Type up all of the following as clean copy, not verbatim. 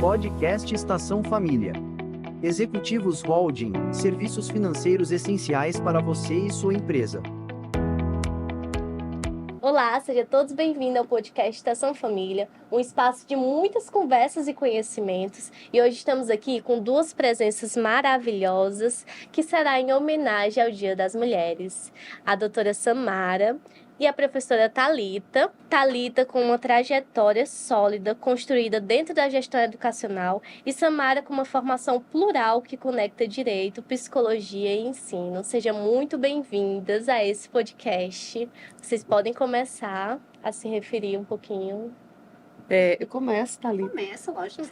Podcast Estação Família. Executivos Holding, serviços financeiros essenciais para você e sua empresa. Olá, sejam todos bem-vindos ao podcast Estação Família, um espaço de muitas conversas e conhecimentos. E hoje estamos aqui com duas presenças maravilhosas, que será em homenagem ao Dia das Mulheres. A doutora Samara e a professora Thalita. Thalita com uma trajetória sólida, construída dentro da gestão educacional, e Samara com uma formação plural que conecta direito, psicologia e ensino. Sejam muito bem-vindas a esse podcast. Vocês podem começar a se referir um pouquinho. Eu começo, Thalita. Começa, lógico.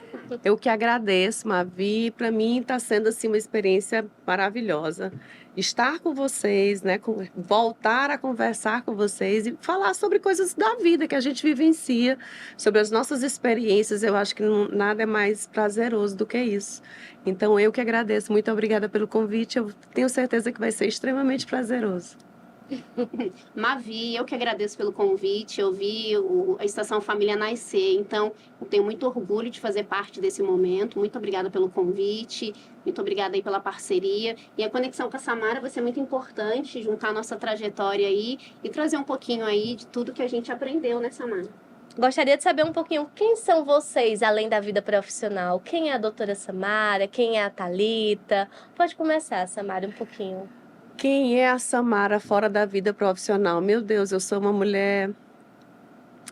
Eu que agradeço, Mavi. Para mim está sendo assim uma experiência maravilhosa. Estar com vocês, né? Voltar a conversar com vocês e falar sobre coisas da vida que a gente vivencia, sobre as nossas experiências. Eu acho que nada é mais prazeroso do que isso. Então eu que agradeço. Muito obrigada pelo convite. Eu tenho certeza que vai ser extremamente prazeroso. Mavi, eu que agradeço pelo convite. Eu vi a Estação Família nascer, então eu tenho muito orgulho de fazer parte desse momento. Muito obrigada pelo convite, muito obrigada aí pela parceria. E a conexão com a Samara vai ser muito importante, juntar a nossa trajetória aí e trazer um pouquinho aí de tudo que a gente aprendeu, né, Samara? Gostaria de saber um pouquinho quem são vocês, além da vida profissional. Quem é a doutora Samara? Quem é a Thalita? Pode começar, Samara, um pouquinho. Quem é a Samara fora da vida profissional? Meu Deus, eu sou uma mulher,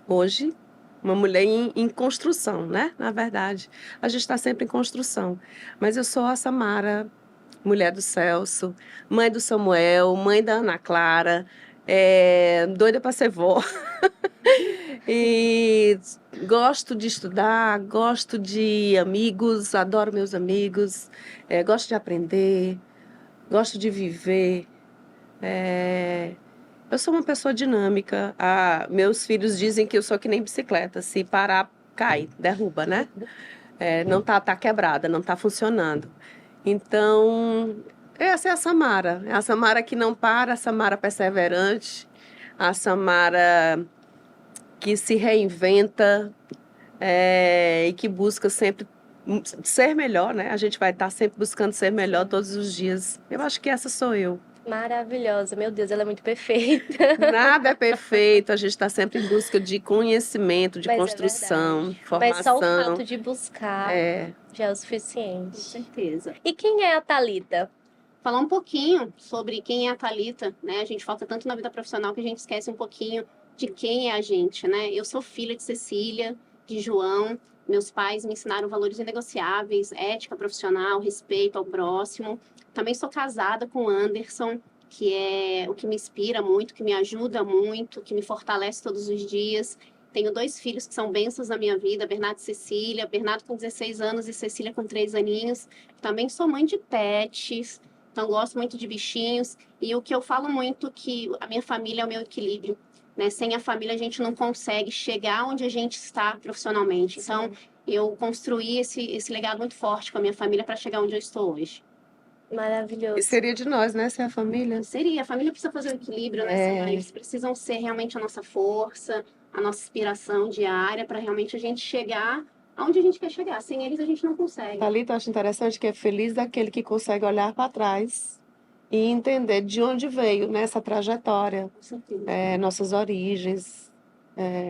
hoje, uma mulher em construção, né? Na verdade, a gente está sempre em construção. Mas eu sou a Samara, mulher do Celso, mãe do Samuel, mãe da Ana Clara, doida para ser vó. E gosto de estudar, gosto de amigos, adoro meus amigos, gosto de aprender. Gosto de viver. Eu sou uma pessoa dinâmica. Meus filhos dizem que eu sou que nem bicicleta. Se parar, cai, derruba, né? Não tá quebrada, não tá funcionando. Então, essa é a Samara. É a Samara que não para, a Samara perseverante, a Samara que se reinventa e que busca sempre ser melhor, né? A gente vai estar sempre buscando ser melhor todos os dias. Eu acho que essa sou eu. Maravilhosa, meu Deus, ela é muito perfeita. Nada é perfeito, a gente está sempre em busca de conhecimento, de construção, formação. Mas só o fato de buscar já é o suficiente. Com certeza. E quem é a Thalita? Falar um pouquinho sobre quem é a Thalita, né? A gente foca tanto na vida profissional que a gente esquece um pouquinho de quem é a gente, né? Eu sou filha de Cecília, de João. Meus pais me ensinaram valores inegociáveis, ética profissional, respeito ao próximo. Também sou casada com o Anderson, que é o que me inspira muito, que me ajuda muito, que me fortalece todos os dias. Tenho 2 filhos que são bênçãos na minha vida, Bernardo e Cecília. Bernardo com 16 anos e Cecília com 3 aninhos. Também sou mãe de pets, então gosto muito de bichinhos. E o que eu falo muito que a minha família é o meu equilíbrio. Né? Sem a família, a gente não consegue chegar onde a gente está profissionalmente. Então, eu construí esse legado muito forte com a minha família para chegar onde eu estou hoje. Maravilhoso. E seria de nós, né? Ser a família. Seria. A família precisa fazer o equilíbrio, né, Samara? Eles precisam ser realmente a nossa força, a nossa inspiração diária para realmente a gente chegar aonde a gente quer chegar. Sem eles, a gente não consegue. Thalita, eu acho interessante que é feliz daquele que consegue olhar para trás e entender de onde veio nessa trajetória, nossas origens,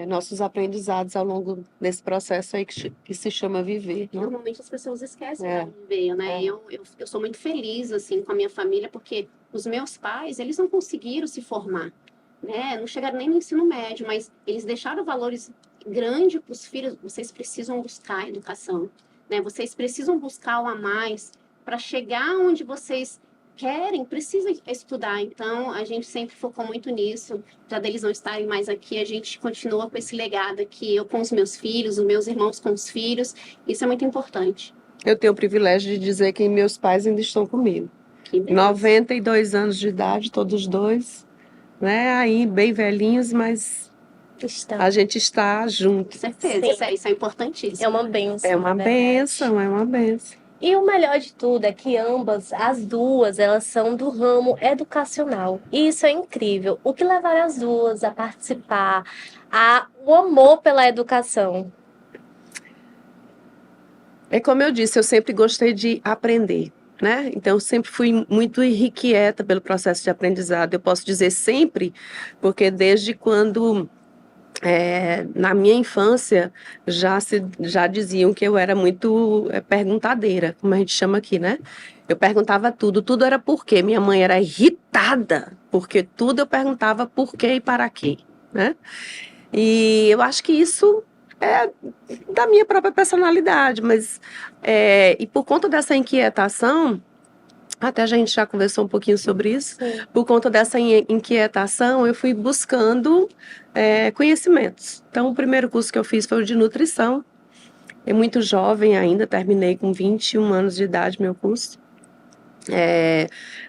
nossos aprendizados ao longo desse processo aí que se chama viver. Né? Normalmente as pessoas esquecem de onde veio, né? Eu sou muito feliz assim com a minha família porque os meus pais, eles não conseguiram se formar, né? Não chegaram nem no ensino médio, mas eles deixaram valores grandes para os filhos. Vocês precisam buscar educação, né? Vocês precisam buscar o a mais para chegar onde vocês querem, precisam estudar. Então, a gente sempre focou muito nisso. Já deles não estarem mais aqui, a gente continua com esse legado aqui, eu com os meus filhos, os meus irmãos com os filhos. Isso é muito importante. Eu tenho o privilégio de dizer que meus pais ainda estão comigo. 92 anos de idade, todos dois, né? Aí, bem velhinhos, mas a gente está junto. Com certeza, isso é importantíssimo. É uma bênção. É uma bênção, é uma bênção. E o melhor de tudo é que as duas, elas são do ramo educacional. E isso é incrível. O que levaram as duas a participar, o amor pela educação? É como eu disse, eu sempre gostei de aprender, né? Então, eu sempre fui muito irrequieta pelo processo de aprendizado. Eu posso dizer sempre, porque desde quando, na minha infância, já diziam que eu era muito perguntadeira, como a gente chama aqui, né? Eu perguntava tudo, tudo era por quê. Minha mãe era irritada, porque tudo eu perguntava por quê e para quê, né? E eu acho que isso é da minha própria personalidade, mas e por conta dessa inquietação, até a gente já conversou um pouquinho sobre isso, Sim. por conta dessa inquietação, eu fui buscando conhecimentos. Então, o primeiro curso que eu fiz foi o de nutrição. É muito jovem ainda, terminei com 21 anos de idade meu curso.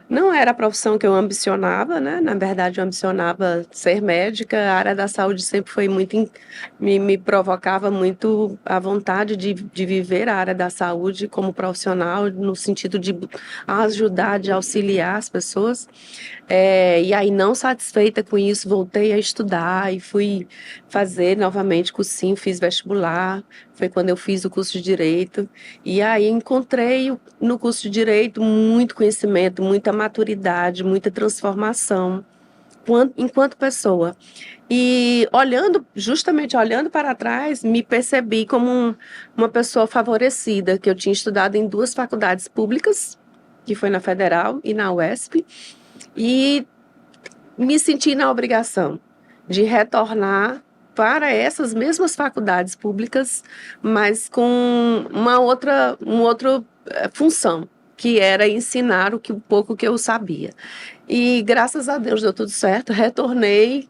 Não era a profissão que eu ambicionava, né? Na verdade, eu ambicionava ser médica. A área da saúde sempre foi muito, me provocava muito a vontade de viver a área da saúde como profissional, no sentido de ajudar, de auxiliar as pessoas. E aí, não satisfeita com isso, voltei a estudar e fui fazer novamente cursinho, fiz vestibular. Foi quando eu fiz o curso de Direito. E aí encontrei no curso de Direito muito conhecimento, muita maturidade, muita transformação enquanto pessoa. E justamente olhando para trás, me percebi como uma pessoa favorecida, que eu tinha estudado em 2 faculdades públicas, que foi na Federal e na UESP, e me senti na obrigação de retornar para essas mesmas faculdades públicas, mas com uma outra função, que era ensinar o pouco que eu sabia. E graças a Deus deu tudo certo, retornei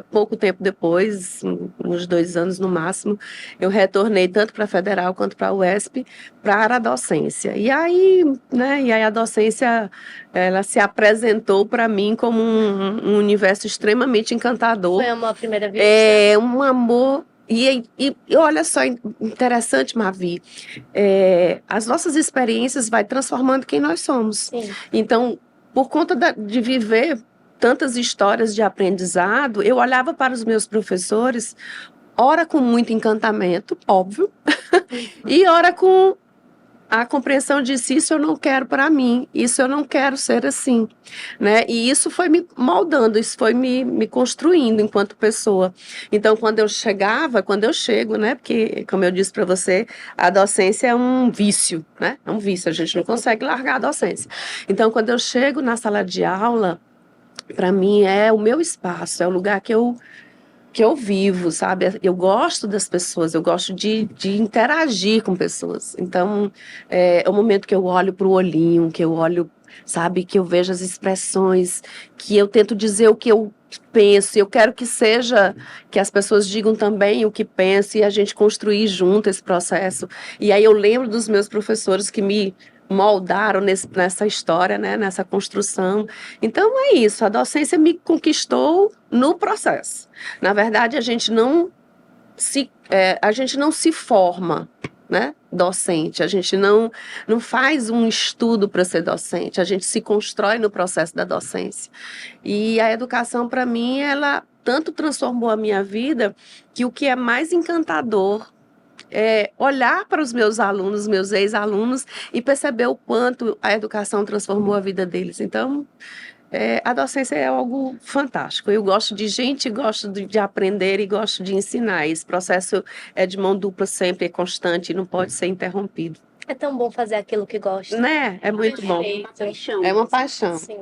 pouco tempo depois, uns 2 anos no máximo, eu retornei tanto para a Federal quanto para a UESP, para a área da docência. E aí, né, a docência, ela se apresentou para mim como um universo extremamente encantador. Foi amor à primeira vista? É um amor. E olha só, interessante, Mavi, as nossas experiências vai transformando quem nós somos. Sim. Então, por conta de viver tantas histórias de aprendizado, eu olhava para os meus professores, ora com muito encantamento, óbvio, e ora com a compreensão de si, isso eu não quero para mim, isso eu não quero ser assim, né? E isso foi me moldando, isso foi me construindo enquanto pessoa. Então, quando eu chego, né? Porque, como eu disse para você, a docência é um vício, né? É um vício, a gente não consegue largar a docência. Então, quando eu chego na sala de aula, para mim é o meu espaço, é o lugar que eu vivo, sabe? Eu gosto das pessoas, eu gosto de interagir com pessoas. Então, é o momento que eu olho para o olhinho, que eu olho, sabe? Que eu vejo as expressões, que eu tento dizer o que eu penso. Eu quero que seja, que as pessoas digam também o que pensam e a gente construir junto esse processo. E aí eu lembro dos meus professores que me moldaram nessa história, né, nessa construção. Então é isso, a docência me conquistou no processo. Na verdade, a gente não se forma, né, docente, a gente não faz um estudo para ser docente, a gente se constrói no processo da docência. E a educação, para mim, ela tanto transformou a minha vida, que o que é mais encantador olhar para os meus alunos, meus ex-alunos, e perceber o quanto a educação transformou a vida deles. Então, a docência é algo fantástico. Eu gosto de gente, gosto de aprender e gosto de ensinar. Esse processo é de mão dupla sempre, é constante e não pode ser interrompido. É tão bom fazer aquilo que gosta. Né? É muito bom. É uma paixão. É uma paixão. Sim.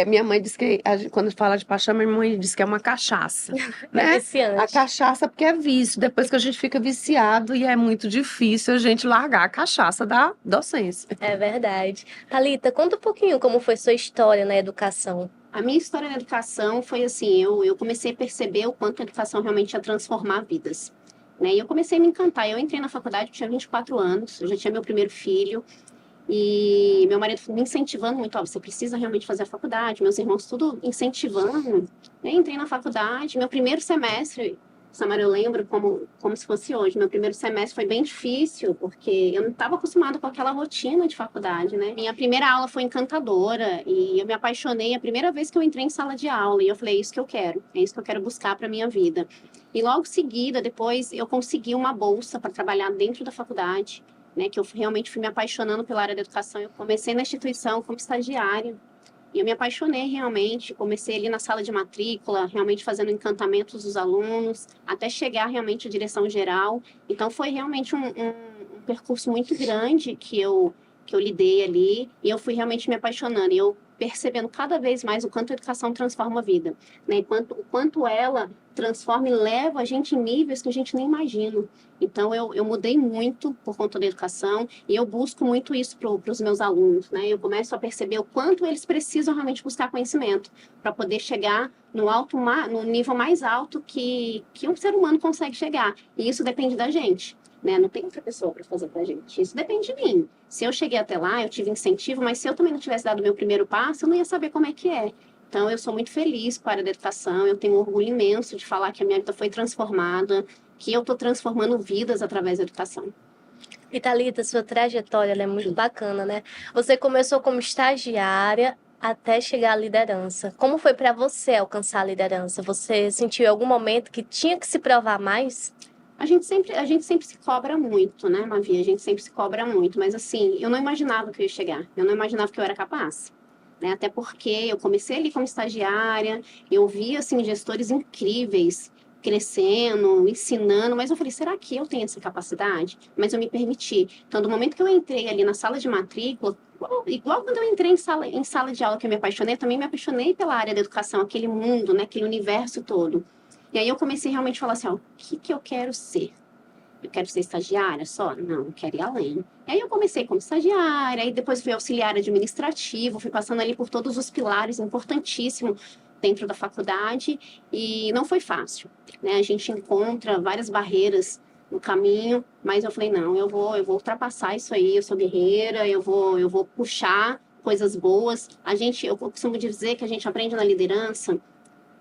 Minha mãe diz que, quando fala de paixão, minha mãe diz que é uma cachaça. Né? É viciante. A cachaça, porque é vício. Depois que a gente fica viciado, e é muito difícil a gente largar a cachaça da docência. É verdade. Thalita, conta um pouquinho como foi sua história na educação. A minha história na educação foi assim, eu comecei a perceber o quanto a educação realmente ia transformar vidas. Né? E eu comecei a me encantar. Eu entrei na faculdade, eu tinha 24 anos, eu já tinha meu primeiro filho. E meu marido me incentivando muito, você precisa realmente fazer a faculdade. Meus irmãos tudo incentivando. Eu entrei na faculdade, meu primeiro semestre, Samara, eu lembro como se fosse hoje. Meu primeiro semestre foi bem difícil, porque eu não estava acostumada com aquela rotina de faculdade, né? Minha primeira aula foi encantadora e eu me apaixonei a primeira vez que eu entrei em sala de aula. E eu falei, é isso que eu quero, é isso que eu quero buscar para minha vida. E logo em seguida, depois, eu consegui uma bolsa para trabalhar dentro da faculdade. né, que eu realmente fui me apaixonando pela área da educação. Eu comecei na instituição como estagiária, e eu me apaixonei realmente, comecei ali na sala de matrícula, realmente fazendo encantamentos dos alunos, até chegar realmente à direção geral. Então, foi realmente um percurso muito grande que eu lidei ali, e eu fui realmente me apaixonando, e eu percebendo cada vez mais o quanto a educação transforma a vida, né? O quanto ela transforma e leva a gente em níveis que a gente nem imagina. Então, eu mudei muito por conta da educação e eu busco muito isso para os meus alunos, né? Eu começo a perceber o quanto eles precisam realmente buscar conhecimento para poder chegar no nível mais alto que um ser humano consegue chegar. E isso depende da gente, né? Não tem outra pessoa para fazer para a gente. Isso depende de mim. Se eu cheguei até lá, eu tive incentivo, mas se eu também não tivesse dado o meu primeiro passo, eu não ia saber como é que é. Então, eu sou muito feliz com a área da educação, eu tenho um orgulho imenso de falar que a minha vida foi transformada, que eu estou transformando vidas através da educação. E Thalita, sua trajetória ela é muito bacana, né? Você começou como estagiária até chegar à liderança. Como foi para você alcançar a liderança? Você sentiu em algum momento que tinha que se provar mais? A gente sempre se cobra muito, né, Mavi? A gente sempre se cobra muito, mas assim, eu não imaginava que eu ia chegar, eu não imaginava que eu era capaz. Né? Até porque eu comecei ali como estagiária, eu vi assim gestores incríveis crescendo, ensinando, mas eu falei, será que eu tenho essa capacidade? Mas eu me permiti. Então, do momento que eu entrei ali na sala de matrícula, igual quando eu entrei em sala de aula que eu me apaixonei, eu também me apaixonei pela área da educação, aquele mundo, né, aquele universo todo. E aí eu comecei realmente a falar assim, ó, o que eu quero ser? Eu quero ser estagiária só? Não, eu quero ir além. E aí eu comecei como estagiária, aí depois fui auxiliar administrativo, fui passando ali por todos os pilares importantíssimos dentro da faculdade e não foi fácil, né? A gente encontra várias barreiras no caminho, mas eu falei, não, eu vou ultrapassar isso aí, eu sou guerreira, eu vou puxar coisas boas. Eu costumo dizer que a gente aprende na liderança,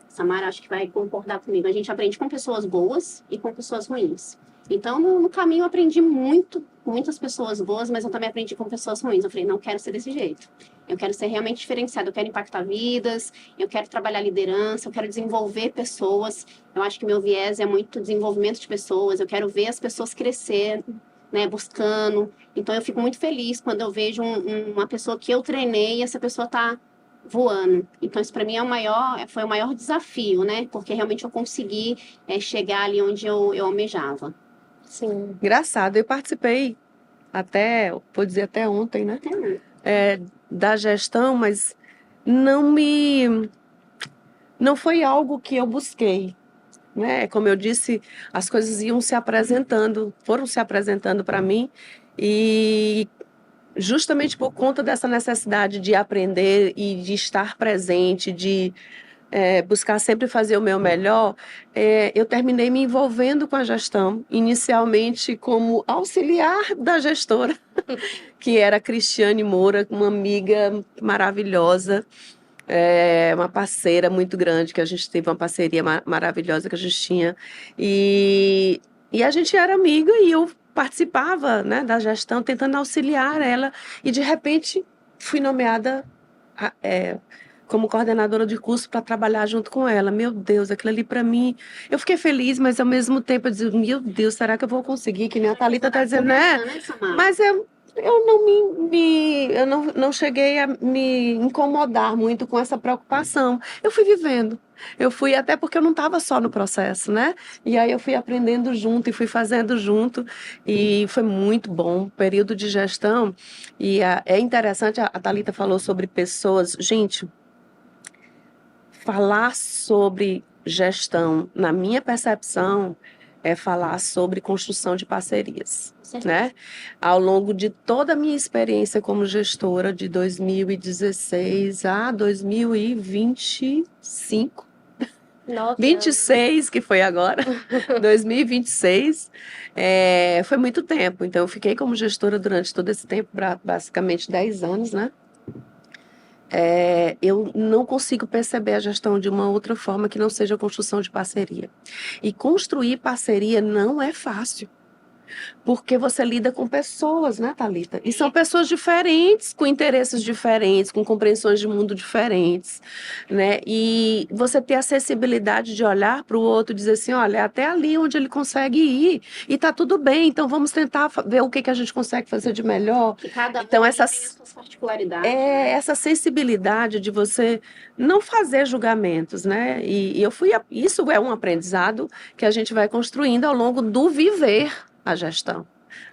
Samara acho que vai concordar comigo, a gente aprende com pessoas boas e com pessoas ruins. Então, no caminho, eu aprendi muito, com muitas pessoas boas, mas eu também aprendi com pessoas ruins. Eu falei, não quero ser desse jeito. Eu quero ser realmente diferenciada, eu quero impactar vidas, eu quero trabalhar liderança, eu quero desenvolver pessoas. Eu acho que meu viés é muito desenvolvimento de pessoas, eu quero ver as pessoas crescer, né, buscando. Então, eu fico muito feliz quando eu vejo uma pessoa que eu treinei e essa pessoa está voando. Então, isso para mim foi o maior desafio, né? Porque realmente eu consegui chegar ali onde eu almejava. Sim. Engraçado, eu participei vou dizer até ontem, né? Da gestão, mas não foi algo que eu busquei, né? Como eu disse, as coisas foram se apresentando para mim e justamente por conta dessa necessidade de aprender e de estar presente, de buscar sempre fazer o meu melhor, eu terminei me envolvendo com a gestão, inicialmente como auxiliar da gestora, que era a Cristiane Moura, uma amiga maravilhosa, uma parceira muito grande, que a gente teve uma parceria maravilhosa que a gente tinha, e a gente era amiga e eu participava, né, da gestão, tentando auxiliar ela, e de repente fui nomeada como coordenadora de curso para trabalhar junto com ela. Meu Deus, aquilo ali para mim, eu fiquei feliz, mas ao mesmo tempo eu dizia, meu Deus, será que eu vou conseguir? Que nem a Thalita está dizendo, né? Mas eu não cheguei a me incomodar muito com essa preocupação. Eu fui vivendo. Eu fui até porque eu não estava só no processo, né? E aí eu fui aprendendo junto e fui fazendo junto e foi muito bom, período de gestão. E é interessante, a Thalita falou sobre pessoas. Gente, falar sobre gestão, na minha percepção, é falar sobre construção de parcerias, né? Ao longo de toda a minha experiência como gestora, de 2016 a 2025, 26, que foi agora, 2026, foi muito tempo. Então, eu fiquei como gestora durante todo esse tempo, basicamente 10 anos, né? Eu não consigo perceber a gestão de uma outra forma que não seja a construção de parceria. E construir parceria não é fácil. Porque você lida com pessoas, né, Thalita? E são pessoas diferentes, com interesses diferentes, com compreensões de mundo diferentes, né? E você ter a sensibilidade de olhar para o outro e dizer assim, olha, é até ali onde ele consegue ir e tá tudo bem, então vamos tentar ver o que que a gente consegue fazer de melhor. Que cada Então, tem essas as suas particularidades, né? essa sensibilidade de você não fazer julgamentos, né? Isso é um aprendizado que a gente vai construindo ao longo do viver a gestão,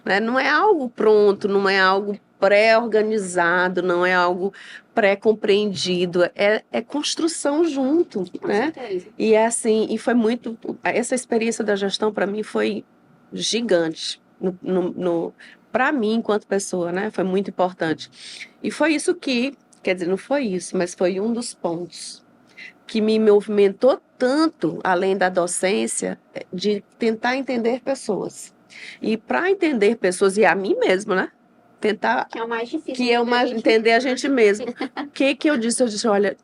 né? Não é algo pronto, não é algo pré-organizado, não é algo pré-compreendido, é construção junto, Com né? certeza. E é assim, e foi muito, essa experiência da gestão para mim foi gigante para mim enquanto pessoa, né? Foi muito importante. E foi isso que, quer dizer, não foi isso, mas foi um dos pontos que me movimentou tanto, além da docência, de tentar entender pessoas. E para entender pessoas, e a mim mesmo, né? Tentar Que é o mais difícil. que eu mais entender a gente mesmo. O que que eu disse? Eu disse, olha,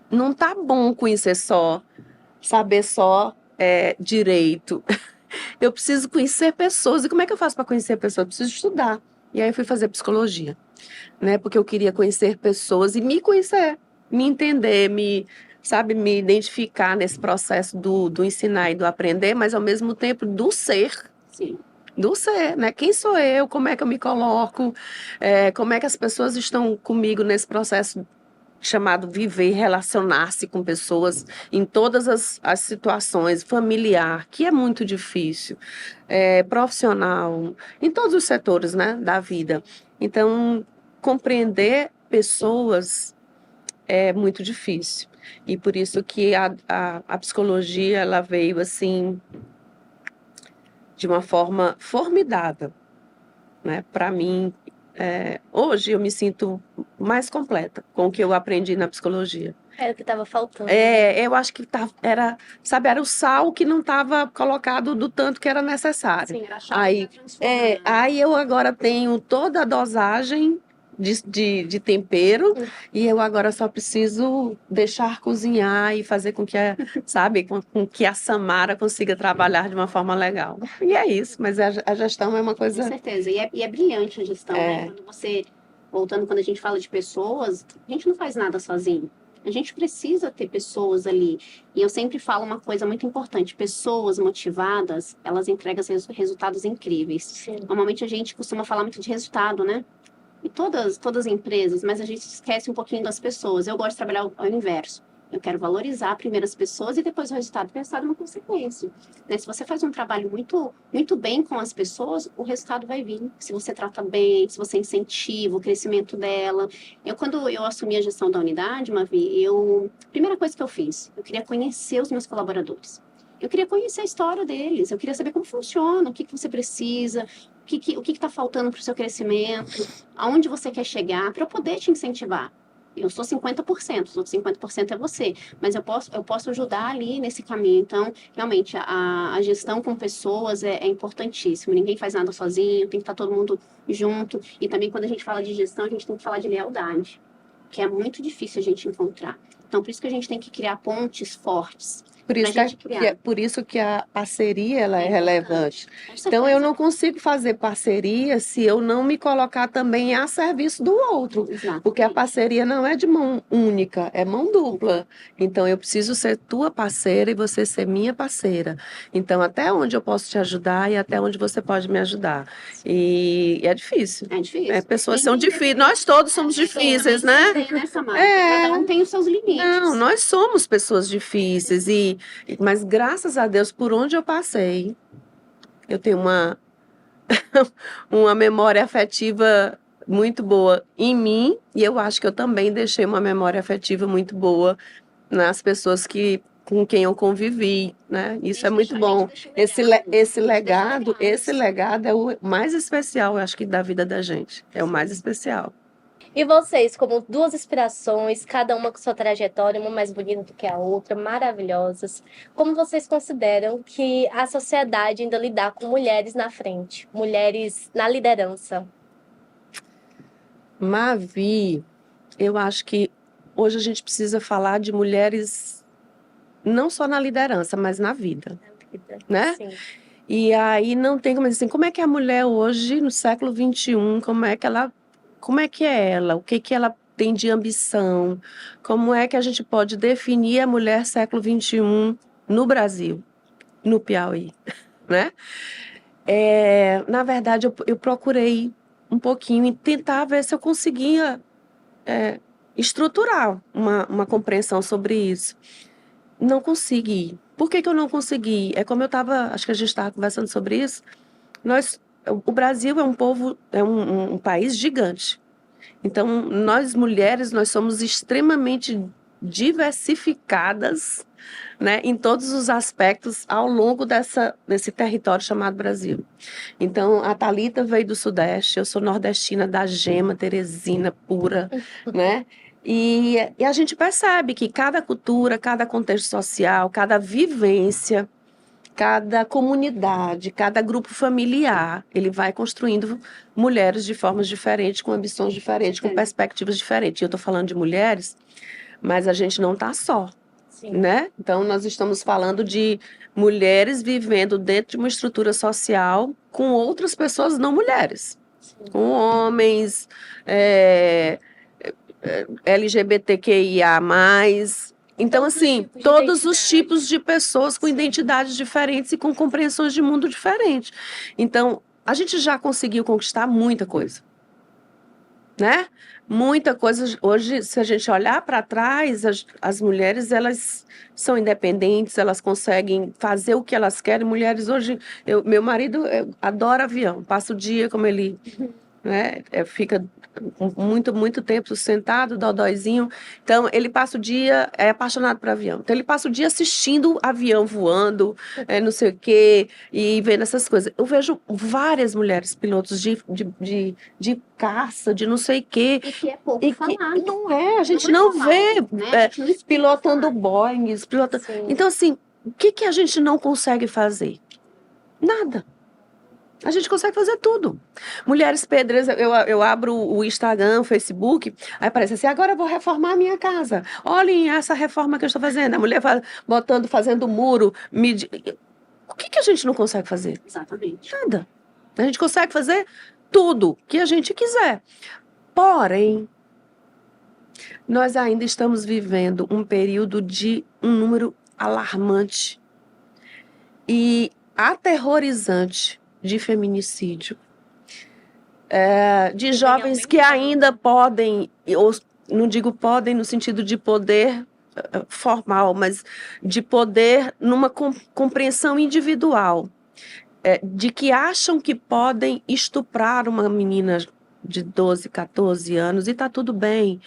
não tá bom conhecer só, saber só direito. Eu preciso conhecer pessoas. E como é que eu faço para conhecer pessoas? Eu preciso estudar. E aí eu fui fazer psicologia, né? Porque eu queria conhecer pessoas e me conhecer, me entender, sabe, me identificar nesse processo do ensinar e do aprender, mas ao mesmo tempo do ser. Sim. Do ser, né? Quem sou eu? Como é que eu me coloco? Como é que as pessoas estão comigo nesse processo chamado viver, relacionar-se com pessoas em todas as situações, familiar, que é muito difícil, profissional, em todos os setores, né, da vida. Então, compreender pessoas é muito difícil. E por isso que a psicologia, ela veio assim, de uma forma formidável, né, para mim. Hoje eu me sinto mais completa com o que eu aprendi na psicologia. Era o que estava faltando. Eu acho que era o sal que não estava colocado do tanto que era necessário. Sim, era a chave pra transformar. Aí eu agora tenho toda a dosagem de tempero e eu agora só preciso deixar cozinhar e fazer com que sabe, com que a Samara consiga trabalhar de uma forma legal. E é isso, mas a gestão é uma Com coisa... certeza. E é brilhante a gestão, né? Quando você, voltando, quando a gente fala de pessoas, a gente não faz nada sozinho. A gente precisa ter pessoas ali. E eu sempre falo uma coisa muito importante: pessoas motivadas, elas entregam resultados incríveis. Sim. Normalmente a gente costuma falar muito de resultado, né? E todas as empresas, mas a gente esquece um pouquinho das pessoas. Eu gosto de trabalhar ao inverso. Eu quero valorizar primeiro as pessoas e depois o resultado. O resultado é uma consequência, né? Se você faz um trabalho muito, muito bem com as pessoas, o resultado vai vir. Se você trata bem, se você incentiva o crescimento dela. Quando eu assumi a gestão da unidade, Mavi, a primeira coisa que eu fiz, eu queria conhecer os meus colaboradores. Eu queria conhecer a história deles, eu queria saber como funciona, o que você precisa, o que está faltando para o seu crescimento, aonde você quer chegar, para eu poder te incentivar. Eu sou 50%, os outros 50% é você, mas eu posso ajudar ali nesse caminho. Então, realmente, a gestão com pessoas é importantíssimo. Ninguém faz nada sozinho, tem que estar todo mundo junto. E também, quando a gente fala de gestão, a gente tem que falar de lealdade, que é muito difícil a gente encontrar. Então, por isso que a gente tem que criar pontes fortes. Por isso que a parceria ela é relevante. Com Então, eu certeza. não consigo fazer parceria se eu não me colocar também a serviço do outro. Exatamente. Porque a parceria não é de mão única, é mão dupla. Então, eu preciso ser tua parceira e você ser minha parceira. Então, até onde eu posso te ajudar e até onde você pode me ajudar. E é difícil. É difícil. Pessoas são difíceis. Nós todos somos difíceis, né? Cada um tem os seus limites. Não, nós somos pessoas difíceis, mas graças a Deus, por onde eu passei, eu tenho uma memória afetiva muito boa em mim, e eu acho que eu também deixei uma memória afetiva muito boa nas pessoas com quem eu convivi, né? Isso é muito bom. Esse legado é o mais especial, eu acho que da vida da gente. É o mais especial. E vocês, como duas inspirações, cada uma com sua trajetória, uma mais bonita do que a outra, maravilhosas, como vocês consideram que a sociedade ainda lidar com mulheres na frente, mulheres na liderança? Mavi, eu acho que hoje a gente precisa falar de mulheres não só na liderança, mas na vida, né? Sim. E aí não tem como dizer assim, como é que a mulher hoje, no século XXI, como é que é ela? O que ela tem de ambição? Como é que a gente pode definir a mulher século XXI no Brasil, no Piauí, né? Na verdade, eu procurei um pouquinho e tentar ver se eu conseguia estruturar uma compreensão sobre isso. Não consegui. Por que eu não consegui? É como acho que a gente estava conversando sobre isso. O Brasil é um povo, um país gigante. Então, nós mulheres, nós somos extremamente diversificadas, né, em todos os aspectos ao longo desse território chamado Brasil. Então, a Thalita veio do Sudeste, eu sou nordestina da Gema, Teresina, pura, né? E a gente percebe que cada cultura, cada contexto social, cada vivência, cada comunidade, cada grupo familiar, ele vai construindo mulheres de formas diferentes, com ambições diferentes, com perspectivas diferentes. E eu estou falando de mulheres, mas a gente não está só, né? Então, nós estamos falando de mulheres vivendo dentro de uma estrutura social com outras pessoas não mulheres, com homens, LGBTQIA+. Então, assim, todos os tipos de pessoas com identidades diferentes e com compreensões de mundo diferentes. Então, a gente já conseguiu conquistar muita coisa, né? Muita coisa. Hoje, se a gente olhar para trás, as mulheres, elas são independentes, elas conseguem fazer o que elas querem. Mulheres hoje, meu marido adora avião, passa o dia como ele, né, fica muito tempo sentado, dodóizinho. Então, ele passa o dia, é apaixonado por avião. Então, ele passa o dia assistindo avião voando, não sei o quê, e vendo essas coisas. Eu vejo várias mulheres pilotos de caça, de não sei o quê. E que é pouco falado. Não é, a gente não vê, né? pilotando Boeing, pilotando... Então, assim, o que a gente não consegue fazer? Nada. A gente consegue fazer tudo. Mulheres pedreiras, eu abro o Instagram, o Facebook, aí aparece assim, agora eu vou reformar a minha casa. Olhem essa reforma que eu estou fazendo. A mulher fazendo muro. O que a gente não consegue fazer? Exatamente. Nada. A gente consegue fazer tudo que a gente quiser. Porém, nós ainda estamos vivendo um período de um número alarmante e aterrorizante de feminicídio, de jovens que ainda podem, ou não digo podem no sentido de poder formal, mas de poder numa compreensão individual, de que acham que podem estuprar uma menina de 12, 14 anos e tá tudo bem.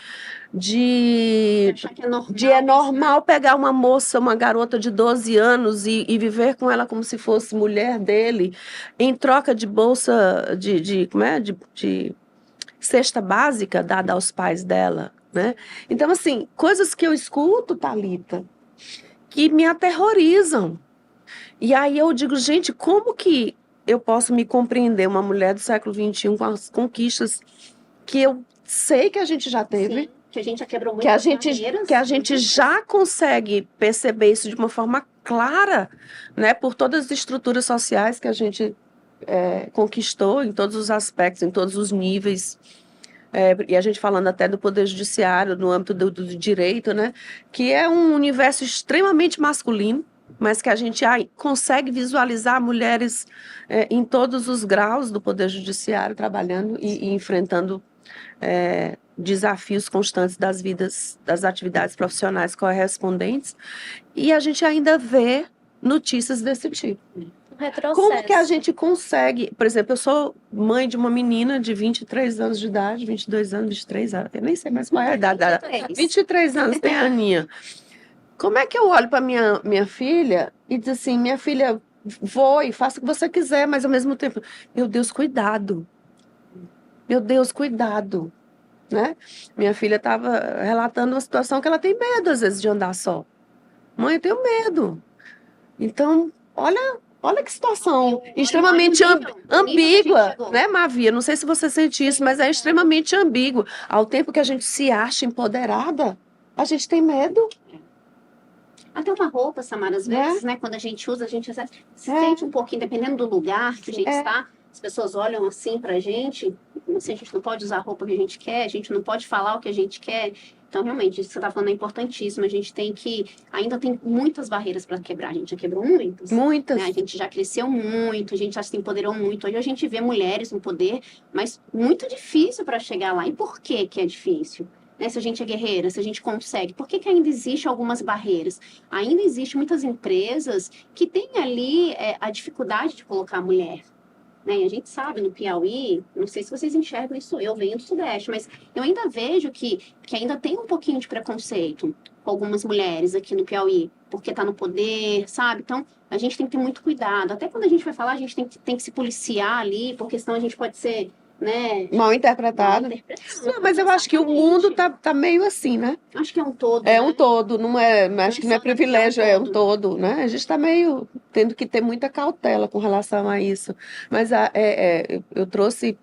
É normal pegar uma moça, uma garota de 12 anos e viver com ela como se fosse mulher dele, em troca de bolsa de cesta básica dada aos pais dela, né? Então, assim, coisas que eu escuto, Thalita, que me aterrorizam. E aí eu digo, gente, como que eu posso me compreender uma mulher do século XXI com as conquistas que eu sei que a gente já teve? Sim, que a gente já quebrou que a gente já consegue perceber isso de uma forma clara, né, por todas as estruturas sociais que a gente conquistou em todos os aspectos, em todos os níveis, e a gente falando até do poder judiciário, no âmbito do direito, né, que é um universo extremamente masculino, mas que a gente consegue visualizar mulheres em todos os graus do poder judiciário trabalhando e enfrentando desafios constantes das atividades profissionais correspondentes, e a gente ainda vê notícias desse tipo. Como que a gente consegue... Por exemplo, eu sou mãe de uma menina de 23 anos de idade, 22 anos, 23 anos, eu nem sei mais qual é a idade dela. 23 anos, tem a Aninha. Como é que eu olho para minha filha e diz assim, minha filha, voe, faça o que você quiser, mas ao mesmo tempo, meu Deus, cuidado. Meu Deus, cuidado. Né? Minha filha estava relatando uma situação que ela tem medo, às vezes, de andar só. Mãe, eu tenho medo. Então, olha que situação extremamente ambígua, né, Mavia? Não sei se você sente isso, mas é extremamente ambíguo. Ao tempo que a gente se acha empoderada, a gente tem medo. Até uma roupa, Samara, às vezes, né? Quando a gente usa, a gente se sente um pouquinho, dependendo do lugar que a gente está. As pessoas olham assim pra gente, assim, a gente não pode usar a roupa que a gente quer, a gente não pode falar o que a gente quer. Então, realmente, isso que você está falando é importantíssimo. A gente ainda tem muitas barreiras para quebrar. A gente já quebrou muitas. Muitas. Né? A gente já cresceu muito, a gente já se empoderou muito. Hoje a gente vê mulheres no poder, mas muito difícil para chegar lá. E por que é difícil? Né? Se a gente é guerreira, se a gente consegue, por que ainda existe algumas barreiras? Ainda existem muitas empresas que têm ali a dificuldade de colocar a mulher. Né? E a gente sabe, no Piauí, não sei se vocês enxergam isso, eu venho do Sudeste, mas eu ainda vejo que ainda tem um pouquinho de preconceito com algumas mulheres aqui no Piauí, porque está no poder, sabe? Então, a gente tem que ter muito cuidado. Até quando a gente vai falar, a gente tem que se policiar ali, porque senão a gente pode ser, né, mal interpretado. Não, mas eu acho que o mundo tá meio assim, né? Acho que é um todo. É né? um todo, não é, acho que não é privilégio, é um todo, né? A gente está meio tendo que ter muita cautela com relação a isso. Mas eu trouxe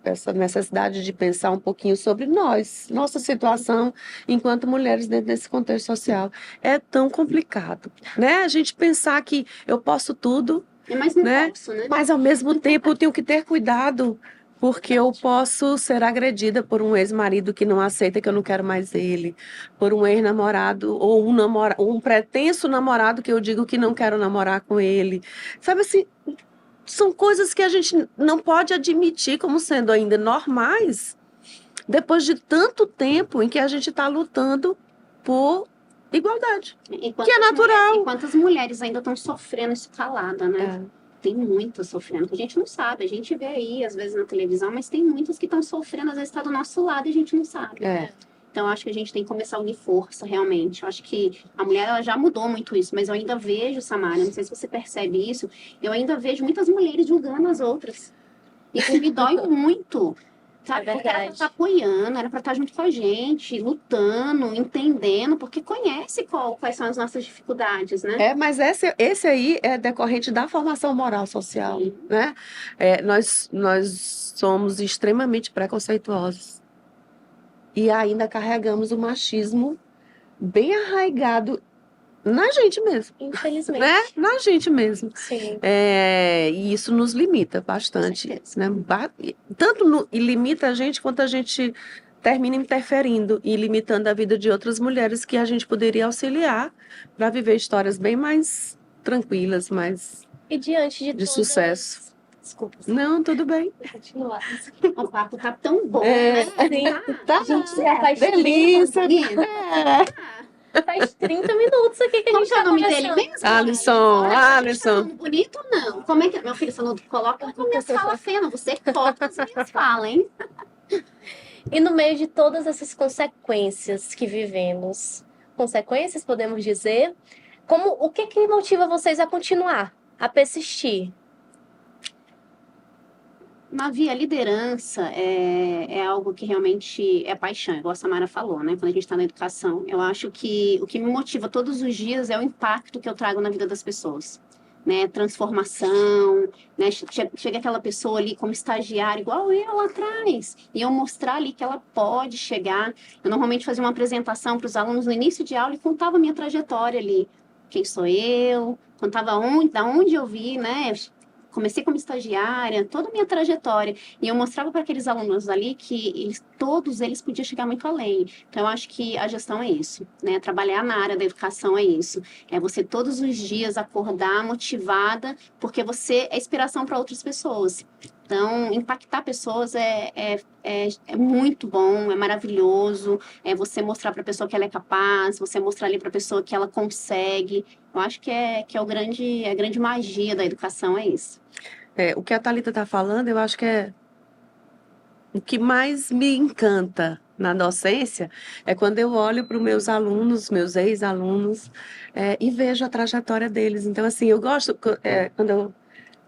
essa necessidade de pensar um pouquinho sobre nossa situação enquanto mulheres dentro desse contexto social. É tão complicado, né? A gente pensar que eu posso tudo, Mas não né? posso, né? Mas ao mesmo tempo eu tenho que ter cuidado. Porque eu posso ser agredida por um ex-marido que não aceita que eu não quero mais ele, por um ex-namorado ou um pretenso namorado que eu digo que não quero namorar com ele. Sabe assim, são coisas que a gente não pode admitir como sendo ainda normais, depois de tanto tempo em que a gente está lutando por igualdade, que é natural. E quantas mulheres ainda estão sofrendo isso calada, né? Tem muitas sofrendo, que a gente não sabe. A gente vê aí, às vezes, na televisão, mas tem muitas que estão sofrendo, às vezes está do nosso lado e a gente não sabe. Então, eu acho que a gente tem que começar a unir força, realmente. Eu acho que a mulher ela já mudou muito isso, mas eu ainda vejo, Samara, não sei se você percebe isso, eu ainda vejo muitas mulheres julgando as outras. Isso me dói muito. Sabe? Porque era pra estar apoiando, era para estar junto com a gente, lutando, entendendo, porque conhece quais são as nossas dificuldades, né? Mas esse aí é decorrente da formação moral social, né? Nós somos extremamente preconceituosos e ainda carregamos o machismo bem arraigado na gente mesmo. Infelizmente. Né? Na gente mesmo. Sim. E isso nos limita bastante. Né? E limita a gente quanto a gente termina interferindo e limitando a vida de outras mulheres que a gente poderia auxiliar para viver histórias bem mais tranquilas, mais e diante de sucesso. Desculpa. Não, tudo bem. Continuar. O papo tá tão bom, né? Tá. A gente já faz delícia. Faz 30 minutos aqui que a gente tá o nome dele mesmo? Alisson. Bonito ou não? Como é que meu filho falou? Coloca as minhas falas fena, você corta as minhas falas, hein? E no meio de todas essas consequências que vivemos, consequências, podemos dizer, o que motiva vocês a continuar, a persistir? Mavi, a liderança é algo que realmente é paixão, igual a Samara falou, né? Quando a gente está na educação. Eu acho que o que me motiva todos os dias é o impacto que eu trago na vida das pessoas. Né? Transformação, né? Chega aquela pessoa ali como estagiária, igual eu lá atrás, e eu mostrar ali que ela pode chegar. Eu normalmente fazia uma apresentação para os alunos no início de aula e contava a minha trajetória ali. Quem sou eu, contava da onde eu vi, né? Comecei como estagiária, toda a minha trajetória. E eu mostrava para aqueles alunos ali que todos eles podiam chegar muito além. Então, eu acho que a gestão é isso, né? Trabalhar na área da educação é isso. É você todos os dias acordar motivada, porque você é inspiração para outras pessoas. Então, impactar pessoas é muito bom, é maravilhoso. É você mostrar para a pessoa que ela é capaz, você mostrar ali para a pessoa que ela consegue. Eu acho que a grande magia da educação é isso. O que a Thalita está falando, eu acho que é o que mais me encanta na docência é quando eu olho para os meus alunos, meus ex-alunos, e vejo a trajetória deles. Então, assim, eu gosto, quando eu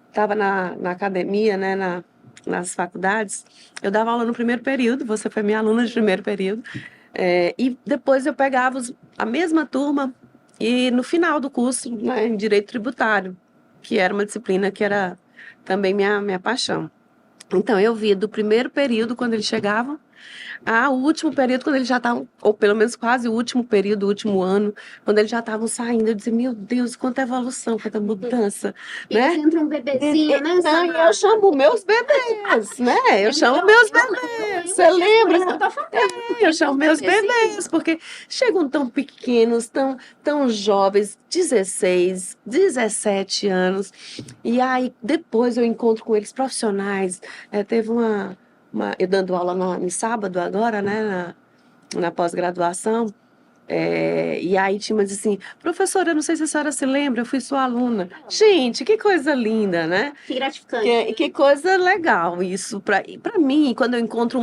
estava na academia, né, nas faculdades, eu dava aula no primeiro período, você foi minha aluna de primeiro período, e depois eu pegava a mesma turma e no final do curso, né, em Direito Tributário, que era uma disciplina que era também minha paixão. Então, eu via do primeiro período, quando eles chegavam, O último período, quando eles já estavam, ou pelo menos quase o último período, o último ano, quando eles já estavam saindo, eu dizia, meu Deus, quanta evolução, quanta mudança, E né? eles entram um bebezinho, né, Não, e Samara? eu chamo meus bebês, né? Eu chamo meus bebês. Você lembra? Eu chamo meus bebês, porque chegam tão pequenos, tão jovens, 16, 17 anos. E aí, depois eu encontro com eles profissionais. Teve eu dando aula no sábado agora, né? Na pós-graduação. E aí tinha mas assim, professora, eu não sei se a senhora se lembra, eu fui sua aluna. Gente, que coisa linda, né? Que gratificante. Que coisa legal isso para mim, quando eu encontro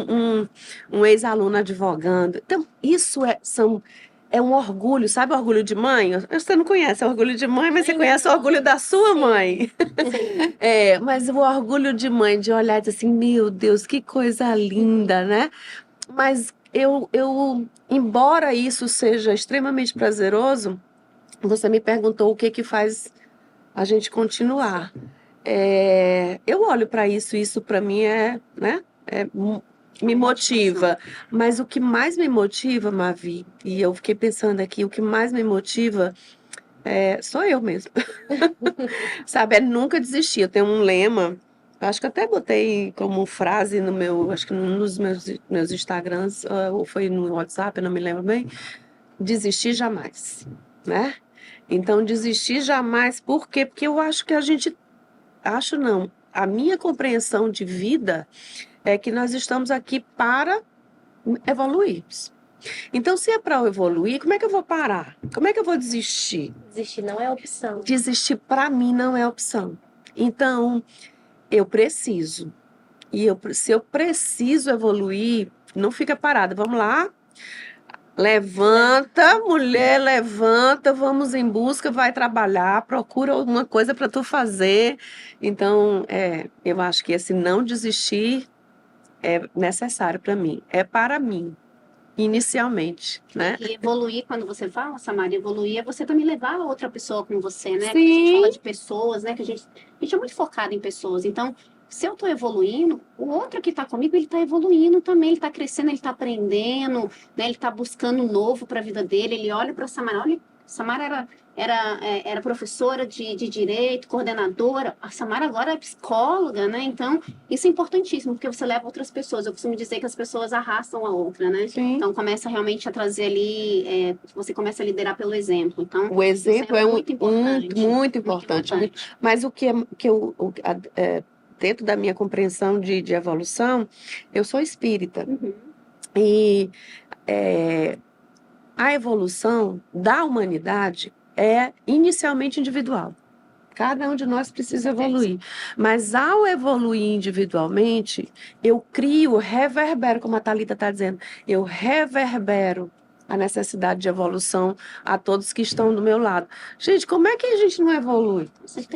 um ex-aluno advogando. Então, isso é um orgulho, sabe o orgulho de mãe? Você não conhece o orgulho de mãe, mas você conhece o orgulho da sua mãe. Sim. Mas o orgulho de mãe, de olhar e dizer assim, meu Deus, que coisa linda, né? Mas embora isso seja extremamente prazeroso, você me perguntou o que faz a gente continuar. Eu olho para isso para mim né? Me motiva. Mas o que mais me motiva, Mavi, e eu fiquei pensando aqui, o que mais me motiva sou eu mesmo. Sabe, é nunca desistir. Eu tenho um lema, acho que até botei como frase no meu, acho que num dos meus Instagrams, ou foi no WhatsApp, eu não me lembro bem, desistir jamais, né? Então, desistir jamais, por quê? Porque eu acho que acho não, a minha compreensão de vida é que nós estamos aqui para evoluir. Então, se é para eu evoluir, como é que eu vou parar? Como é que eu vou desistir? Desistir não é opção. Desistir para mim não é opção. Então, eu preciso. Se eu preciso evoluir, não fica parada. Vamos lá. Levanta, mulher, levanta, vamos em busca, vai trabalhar, procura alguma coisa para tu fazer. Então, eu acho que esse não desistir é necessário para mim. É para mim, inicialmente, né? E evoluir, quando você fala, Samara, evoluir é você também levar a outra pessoa com você, né? Sim. Quando a gente fala de pessoas, né? Que a gente é muito focado em pessoas. Então, se eu tô evoluindo, o outro que tá comigo, ele tá evoluindo também, ele tá crescendo, ele tá aprendendo, né? Ele tá buscando um novo para a vida dele. Ele olha para Samara, olha, Samara era professora de direito, coordenadora. A Samara agora é psicóloga, né? Então, isso é importantíssimo, porque você leva outras pessoas. Eu costumo dizer que as pessoas arrastam a outra, né? Sim. Então, começa realmente a trazer ali, você começa a liderar pelo exemplo. Então, O exemplo é muito importante. muito importante. Mas dentro da minha compreensão de evolução, eu sou espírita. Uhum. E a evolução da humanidade é inicialmente individual. Cada um de nós precisa evoluir. Mas ao evoluir individualmente, eu reverbero, como a Thalita está dizendo, eu reverbero a necessidade de evolução a todos que estão do meu lado. Gente, como é que a gente não evolui?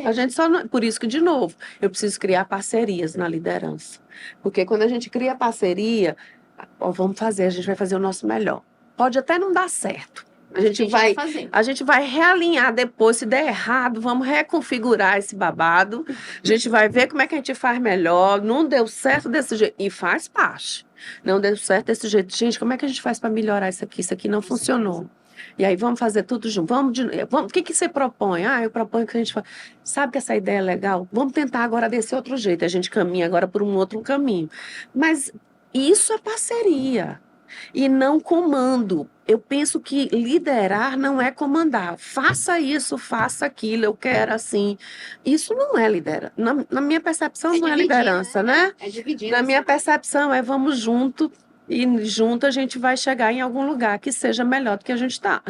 A gente só não... Por isso que, de novo, eu preciso criar parcerias na liderança. Porque quando a gente cria parceria, a gente vai fazer o nosso melhor. Pode até não dar certo. A gente vai realinhar depois, se der errado, vamos reconfigurar esse babado. A gente vai ver como é que a gente faz melhor. Não deu certo desse jeito. E faz parte. Não deu certo desse jeito. Gente, como é que a gente faz para melhorar isso aqui? Isso aqui não funcionou. E aí vamos fazer tudo junto. O que você propõe? Eu proponho que a gente sabe que essa ideia é legal? Vamos tentar agora desse outro jeito. A gente caminha agora por um outro caminho. Mas isso é parceria. E não comando. Eu penso que liderar não é comandar. Faça isso, faça aquilo, eu quero assim. Isso não é liderança. Na minha percepção, não é liderança, né? É dividir. Na minha percepção, vamos junto. E junto a gente vai chegar em algum lugar que seja melhor do que a gente está.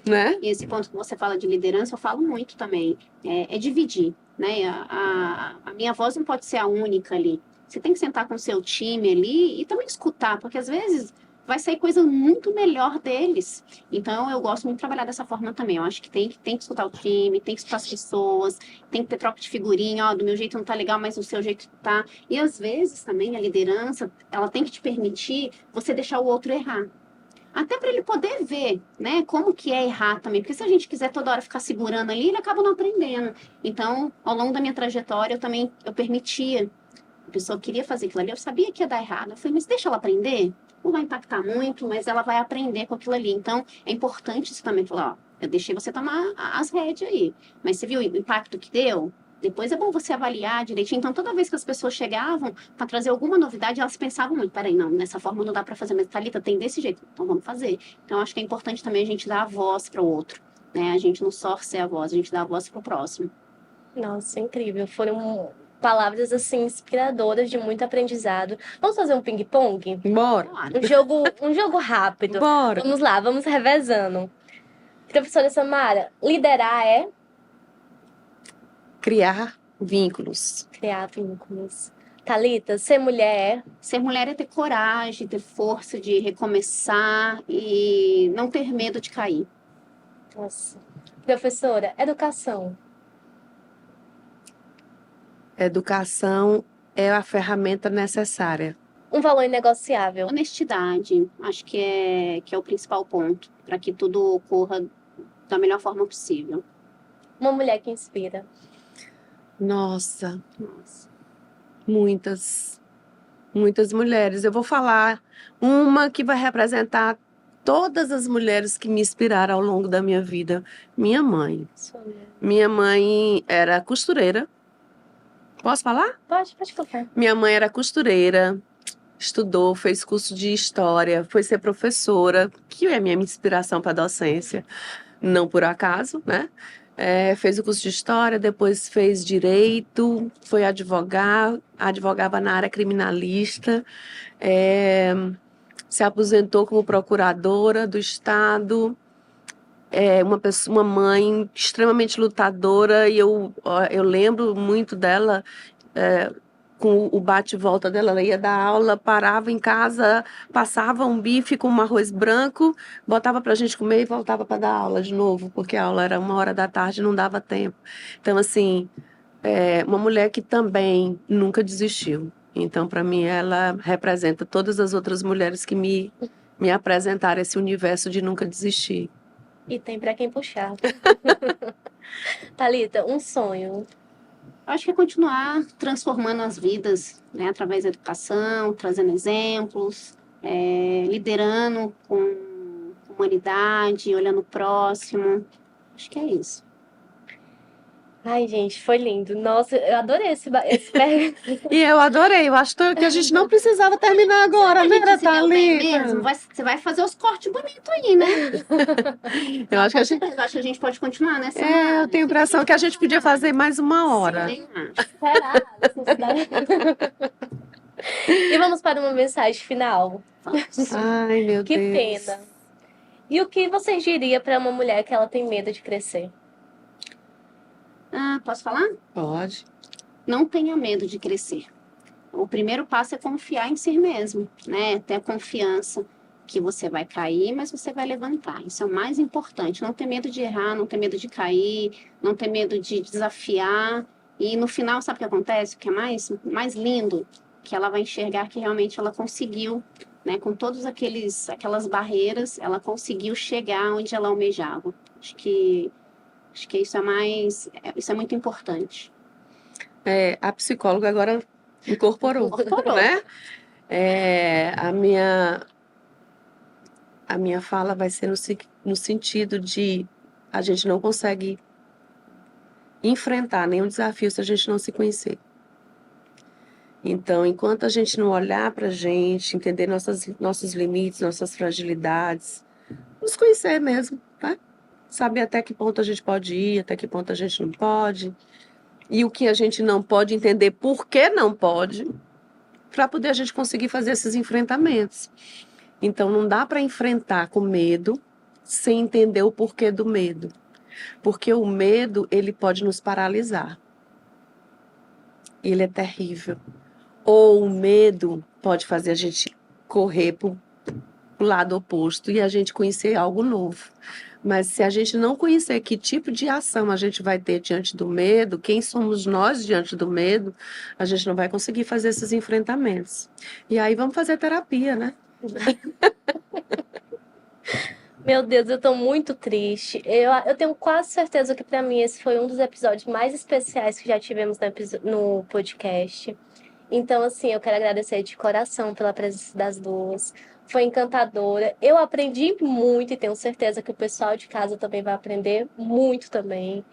Né? E esse ponto que você fala de liderança, eu falo muito também. É dividir. Né? A minha voz não pode ser a única ali. Você tem que sentar com o seu time ali e também escutar, porque às vezes vai sair coisa muito melhor deles. Então, eu gosto muito de trabalhar dessa forma também. Eu acho que tem que escutar o time, tem que escutar as pessoas, tem que ter troca de figurinha, do meu jeito não tá legal, mas do seu jeito tá. E às vezes também a liderança, ela tem que te permitir você deixar o outro errar. Até para ele poder ver, né, como que é errar também. Porque se a gente quiser toda hora ficar segurando ali, ele acaba não aprendendo. Então, ao longo da minha trajetória, eu permitia pessoa queria fazer aquilo ali, eu sabia que ia dar errado. Eu falei, mas deixa ela aprender. Não vai impactar muito, mas ela vai aprender com aquilo ali. Então, é importante isso também. Falar, ó, eu deixei você tomar as rédeas aí. Mas você viu o impacto que deu? Depois é bom você avaliar direitinho. Então, toda vez que as pessoas chegavam para trazer alguma novidade, elas pensavam muito, peraí, não, nessa forma não dá para fazer, mas Thalita, tem desse jeito, então vamos fazer. Então, acho que é importante também a gente dar a voz para o outro, né? A gente não só ser a voz, a gente dá a voz para o próximo. Nossa, incrível. Foram palavras, assim, inspiradoras de muito aprendizado. Vamos fazer um ping-pong? Bora, Claro. Um jogo rápido. bora. Vamos lá, vamos revezando. Professora Samara, liderar é Criar vínculos. criar vínculos. Thalita, ser mulher é Ser mulher é ter coragem, ter força de recomeçar e não ter medo de cair. Nossa. Professora, educação. Educação é a ferramenta necessária. Um valor inegociável. Honestidade, acho que é o principal ponto para que tudo ocorra da melhor forma possível. Uma mulher que inspira. Nossa, Nossa. muitas mulheres. Eu vou falar uma que vai representar todas as mulheres que me inspiraram ao longo da minha vida. Minha mãe. Sua mãe. Minha mãe era costureira. Posso falar? Pode colocar. Minha mãe era costureira, estudou, fez curso de história, foi ser professora, que é a minha inspiração para a docência, não por acaso, né? Fez o curso de história, depois fez direito, foi advogar, advogava na área criminalista, se aposentou como procuradora do estado. Uma mãe extremamente lutadora, e eu lembro muito dela, com o bate e volta dela. Ela ia dar aula, parava em casa, passava um bife com um arroz branco, botava pra gente comer e voltava para dar aula de novo, porque a aula era 1h da tarde e não dava tempo. Então, assim, uma mulher que também nunca desistiu. Então, para mim, ela representa todas as outras mulheres que me apresentaram esse universo de nunca desistir. E tem pra quem puxar. Thalita, um sonho. Acho que é continuar transformando as vidas, né, através da educação, trazendo exemplos, liderando com humanidade, olhando o próximo. Acho que é isso. Ai, gente, foi lindo. Nossa, eu adorei esse E eu adorei. Eu acho que a gente não precisava terminar agora, né, Gente, se deu bem mesmo, Thalita? você vai fazer os cortes bonitos aí, né? Eu acho que a gente... Eu acho que a gente pode continuar nessa. eu tenho a impressão que a gente podia fazer mais 1 hora. Também acho. Será? E vamos para uma mensagem final. Vamos. Ai, meu Que Deus. pena. E o que vocês diriam para uma mulher que ela tem medo de crescer? Posso falar? Pode. Não tenha medo de crescer. O primeiro passo é confiar em si mesmo, né? Ter a confiança que você vai cair, mas você vai levantar. Isso é o mais importante. Não ter medo de errar, não ter medo de cair, não ter medo de desafiar. E no final, sabe o que acontece? O que é mais lindo? Que ela vai enxergar que realmente ela conseguiu, né? Com todas aquelas barreiras, ela conseguiu chegar onde ela almejava. Acho que isso é muito importante. A psicóloga agora incorporou, né? A minha fala vai ser no sentido de a gente não consegue enfrentar nenhum desafio se a gente não se conhecer. Então, enquanto a gente não olhar para a gente, entender nossos limites, nossas fragilidades, nos conhecer mesmo, tá? Saber até que ponto a gente pode ir, até que ponto a gente não pode. E o que a gente não pode, entender por que não pode, para poder a gente conseguir fazer esses enfrentamentos. Então, não dá para enfrentar com medo sem entender o porquê do medo. Porque o medo, ele pode nos paralisar. Ele é terrível. Ou o medo pode fazer a gente correr para o lado oposto e a gente conhecer algo novo. Mas se a gente não conhecer que tipo de ação a gente vai ter diante do medo, quem somos nós diante do medo, a gente não vai conseguir fazer esses enfrentamentos. E aí vamos fazer terapia, né? Meu Deus, eu tô muito triste. Eu tenho quase certeza que pra mim esse foi um dos episódios mais especiais que já tivemos no podcast. Então, assim, eu quero agradecer de coração pela presença das duas. Foi encantadora. Eu aprendi muito e tenho certeza que o pessoal de casa também vai aprender muito também.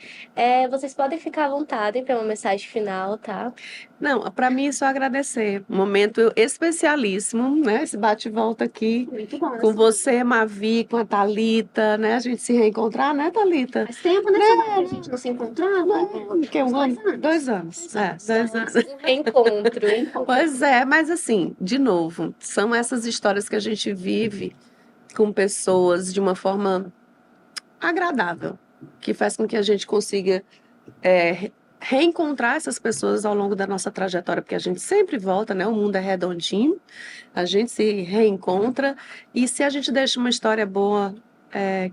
Vocês podem ficar à vontade para uma mensagem final, tá? Não, para mim, só agradecer. Um momento especialíssimo, né? Esse bate-volta aqui Muito bom. com você, Mavi, com a Thalita, né? A gente se reencontrar, né, Thalita? Faz tempo, né, Samara, que a gente não se encontrava? Que Uns um ano? 2 anos. 2 anos. É, 2 anos. Um reencontro. Pois é, mas assim, de novo, são essas histórias que a gente vive com pessoas de uma forma agradável, que faz com que a gente consiga reencontrar essas pessoas ao longo da nossa trajetória, porque a gente sempre volta, né? O mundo é redondinho, a gente se reencontra, e se a gente deixa uma história boa,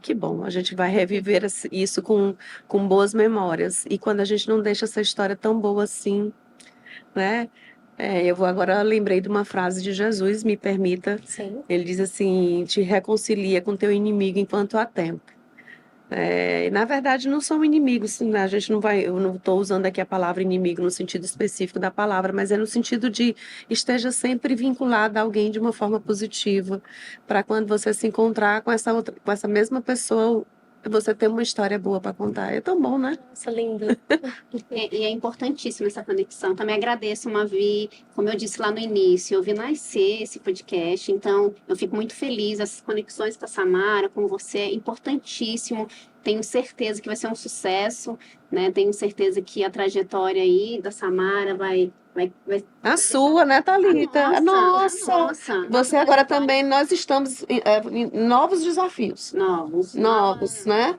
que bom, a gente vai reviver isso com boas memórias. E quando a gente não deixa essa história tão boa assim, né? Agora lembrei de uma frase de Jesus, me permita. Sim. Ele diz assim: te reconcilia com teu inimigo enquanto há tempo. Na verdade, não são inimigos, né? A gente não vai, eu não estou usando aqui a palavra inimigo no sentido específico da palavra, mas é no sentido de esteja sempre vinculado a alguém de uma forma positiva, para quando você se encontrar com essa mesma pessoa, você ter uma história boa para contar. É tão bom, né? Nossa, lindo. E é importantíssima essa conexão. Também agradeço, Mavi, como eu disse lá no início, eu vi nascer esse podcast, então eu fico muito feliz. Essas conexões com a Samara, com você, é importantíssimo. Tenho certeza que vai ser um sucesso, né? Tenho certeza que a trajetória aí da Samara vai A sua, né, Thalita? Nossa. Você agora também, nós estamos em novos desafios. Novos, né?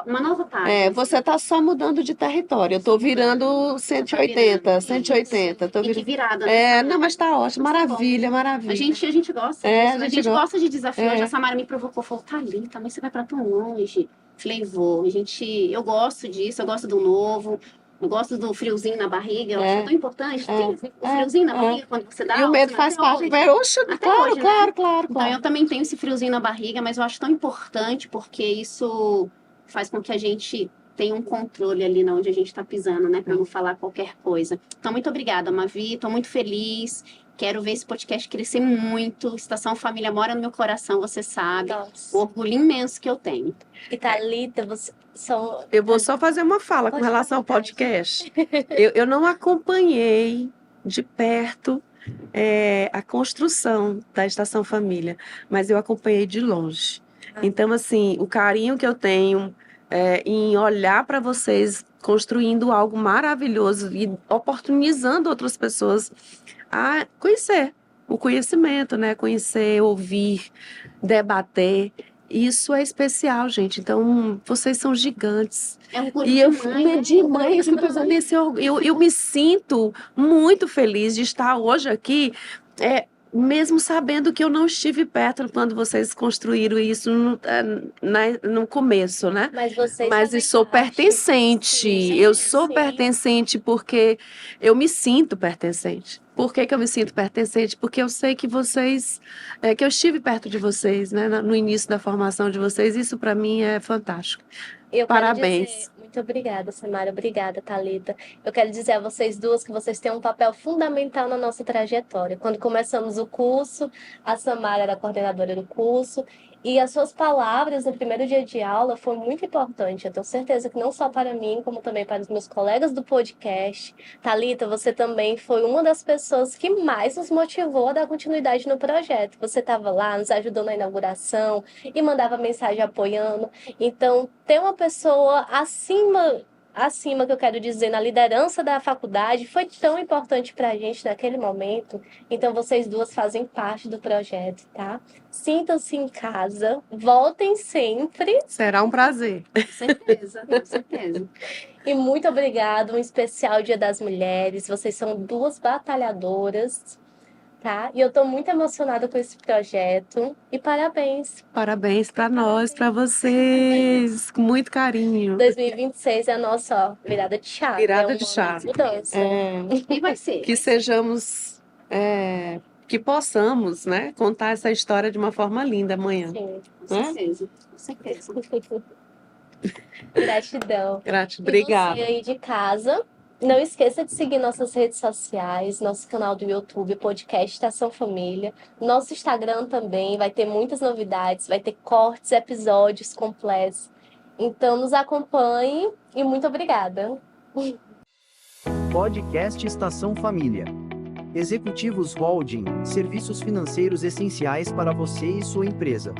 Uma nova página. Você está só mudando de território. Eu estou virando 180. Tô E que virando. virada, né? Não, mas está ótimo. Maravilha. A gente gosta disso, né? A gente gosta de desafio. Hoje a Samara me provocou, falou, Thalita, mas você vai para tão longe. Falei, vou. Eu gosto disso, eu gosto do novo. Eu gosto do friozinho na barriga, eu acho tão importante. Tem o friozinho na barriga quando você dá E o aula, medo né? faz Até parte. hoje. Oxe, Até claro, hoje, né? claro. Então eu também tenho esse friozinho na barriga, mas eu acho tão importante porque isso faz com que a gente tenha um controle ali na onde a gente está pisando, né? Para não falar qualquer coisa. Então, muito obrigada, Mavi. Estou muito feliz. Quero ver esse podcast crescer muito. Estação Família mora no meu coração, você sabe. Nossa. O orgulho imenso que eu tenho. E Thalita, você são... Eu vou só fazer uma fala com Pode relação ao ficar à vontade. podcast. Eu não acompanhei de perto a construção da Estação Família, mas eu acompanhei de longe. Então, assim, o carinho que eu tenho em olhar para vocês construindo algo maravilhoso e oportunizando outras pessoas a conhecer o conhecimento, né? Conhecer, ouvir, debater. Isso é especial, gente. Então, vocês são gigantes. É um E eu de mãe, eu fico pensando nesse orgulho. Eu me sinto muito feliz de estar hoje aqui, mesmo sabendo que eu não estive perto quando vocês construíram isso no começo, né? Mas vocês Mas eu fazem sou parte. pertencente. Sim, Eu sou sim. pertencente porque eu me sinto pertencente. Por que eu me sinto pertencente? Porque eu sei que vocês, que eu estive perto de vocês, né, no início da formação de vocês. Isso para mim é fantástico. Eu Parabéns. Quero dizer, muito obrigada, Samara. Obrigada, Thalita. Eu quero dizer a vocês duas que vocês têm um papel fundamental na nossa trajetória. Quando começamos o curso, a Samara era a coordenadora do curso. E as suas palavras no primeiro dia de aula foram muito importantes. Eu tenho certeza que não só para mim, como também para os meus colegas do podcast. Thalita, você também foi uma das pessoas que mais nos motivou a dar continuidade no projeto. Você estava lá, nos ajudou na inauguração e mandava mensagem apoiando. Então, ter uma pessoa acima que eu quero dizer, na liderança da faculdade, foi tão importante para a gente naquele momento. Então, vocês duas fazem parte do projeto, tá? Sintam-se em casa, voltem sempre. Será um prazer. Com certeza, com certeza. E muito obrigada, um especial Dia das Mulheres. Vocês são duas batalhadoras, tá? E eu tô muito emocionada com esse projeto. E parabéns. Parabéns para nós, para vocês. Com muito carinho. 2026 é a nossa virada de chave. Virada é um de ano chave. Mudança. E vai ser. Que sejamos, que possamos, né, contar essa história de uma forma linda amanhã. Sim. Com certeza, com certeza. Gratidão. Gratidão. E Obrigada. você aí de casa, Não esqueça de seguir nossas redes sociais, nosso canal do YouTube, podcast Estação Família. Nosso Instagram também vai ter muitas novidades, vai ter cortes, episódios completos. Então nos acompanhe e muito obrigada. Podcast Estação Família. Executivos Holding, serviços financeiros essenciais para você e sua empresa.